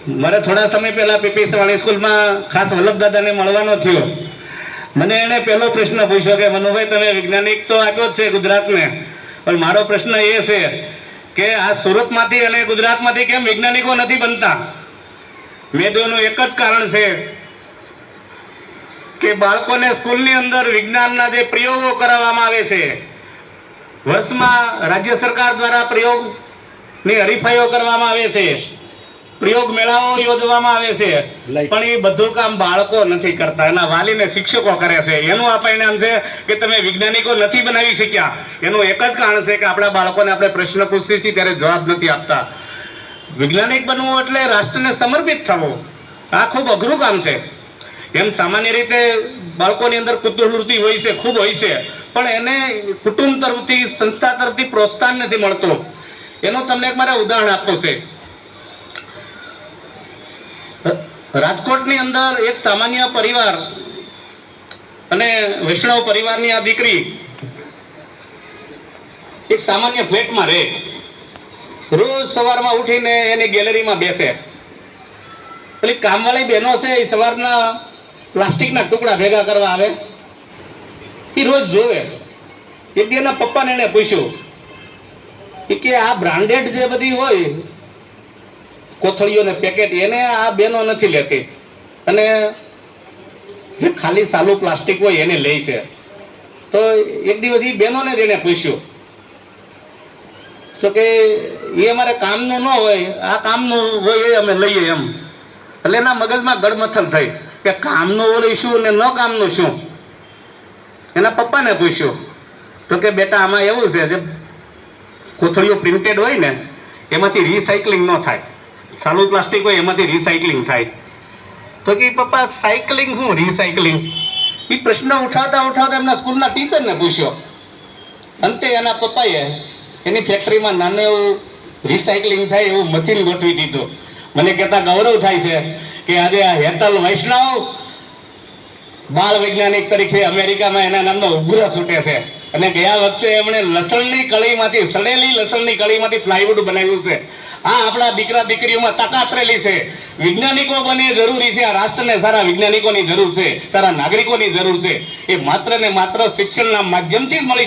મારે થોડા સમય પહેલા પીપી સવાણી સ્કૂલમાં ખાસ વલ્લભદાદાને મળવાનો થયો. મને એણે પહેલો પ્રશ્ન પૂછ્યો કે મનુભાઈ તમે વૈજ્ઞાનિક તો આપ્યો જ છે ગુજરાતને, પણ મારો પ્રશ્ન એ છે કે આ સુરતમાંથી અને ગુજરાતમાંથી કેમ વૈજ્ઞાનિકો નથી બનતા? મેં તો એનું એક જ કારણ છે કે બાળકોને સ્કૂલની અંદર વિજ્ઞાનના જે પ્રયોગો કરાવવામાં આવે છે, વર્ષમાં રાજ્ય સરકાર દ્વારા પ્રયોગની હરીફાઈઓ કરવામાં આવે છે, પ્રયોગ મેળાઓ યોજવામાં આવે છે, પણ એ બધું કામ બાળકો નથી કરતા, એના વાલીને શિક્ષકો કરે છે. એનું આ પરિણામ છે કે તમે વૈજ્ઞાનિકો નથી બનાવી શક્યા. એનું એક જ કારણ છે કે આપણા બાળકોને આપણે પ્રશ્ન પૂછીએ છીએ ત્યારે જવાબ નથી આપતા. વૈજ્ઞાનિક બનવું એટલે રાષ્ટ્રને સમર્પિત થવું, આ ખૂબ અઘરું કામ છે. એમ સામાન્ય રીતે બાળકોની અંદર કુતૂહલવૃત્તિ હોય છે, ખૂબ હોય છે, પણ એને કુટુંબ તરફથી, સંસ્થા તરફથી પ્રોત્સાહન નથી મળતું. એનું તમને એક મારે ઉદાહરણ આપવું છે. રાજકોટની અંદર એક સામાન્ય પરિવાર અને વૈષ્ણવ પરિવારની આ દીકરી એક સામાન્ય ફ્લેટમાં રહે. રોજ સવારમાં ઉઠીને એની ગેલેરીમાં બેસે. પેલી કામવાળી બહેનો છે એ સવારના પ્લાસ્ટિકના ટુકડા ભેગા કરવા આવે, એ રોજ જોવે. એક દી એના પપ્પાને એને પૂછ્યું કે આ બ્રાન્ડેડ જે બધી હોય કોથળીઓને પેકેટ એને આ બેનો નથી લેતી અને જે ખાલી સાલું પ્લાસ્ટિક હોય એને લે છે. તો એક દિવસ એ બહેનોને જ એને પૂછ્યું તો કે એ અમારે કામનું ન હોય, આ કામનું હોય એ અમે લઈએ એમ. એટલે એના મગજમાં ગડમથલ થઈ કે કામનું હોય શું ને ન કામનું શું. એના પપ્પાને પૂછ્યું તો કે બેટા આમાં એવું છે જે કોથળીઓ પ્રિન્ટેડ હોય ને એમાંથી રિસાયકલિંગ ન થાય, સાલું પ્લાસ્ટિક હોય એમાંથી રિસાયકલિંગ થાય. તો કે પપ્પા સાયકલિંગ શું રિસાયકલિંગ? એ પ્રશ્ન ઉઠાવતા ઉઠાવતા એમના સ્કૂલના ટીચરને પૂછ્યો. અંતે એના પપ્પાએ એની ફેક્ટરીમાં નાનું એવું રિસાયકલિંગ થાય એવું મશીન ગોઠવી દીધું. મને કહેતા ગૌરવ થાય છે કે આજે આ હેતલ વૈષ્ણવ બાળ વૈજ્ઞાનિક તરીકે અમેરિકામાં એના નામનો ઉભરો છૂટે છે. અને ગયા વખતે એમણે લસણની કળીમાંથી, સડેલી લસણની કળીમાંથી પ્લાયવુડ બનાવ્યું છે. આ આપણા દીકરા દીકરીઓમાં તાકાત રહેલી છે. વૈજ્ઞાનિકો બને જરૂરી છે. આ રાષ્ટ્રને સારા વૈજ્ઞાનિકોની જરૂર છે, સારા નાગરિકોની જરૂર છે. એ માત્ર ને માત્ર શિક્ષણના માધ્યમથી જ મળી છે.